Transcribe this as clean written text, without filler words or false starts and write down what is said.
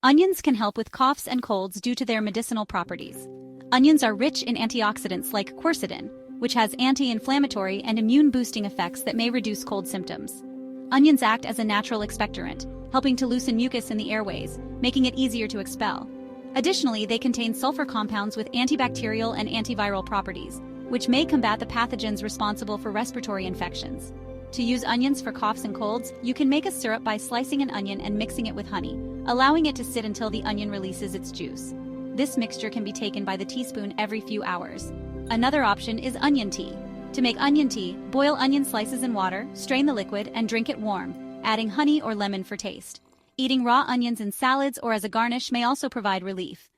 Onions can help with coughs and colds due to their medicinal properties. Onions are rich in antioxidants like quercetin, which has anti-inflammatory and immune-boosting effects that may reduce cold symptoms. Onions act as a natural expectorant, helping to loosen mucus in the airways, making it easier to expel. Additionally, they contain sulfur compounds with antibacterial and antiviral properties, which may combat the pathogens responsible for respiratory infections. To use onions for coughs and colds, you can make a syrup by slicing an onion and mixing it with honey, allowing it to sit until the onion releases its juice. This mixture can be taken by the teaspoon every few hours. Another option is onion tea. To make onion tea, boil onion slices in water, strain the liquid, and drink it warm, adding honey or lemon for taste. Eating raw onions in salads or as a garnish may also provide relief.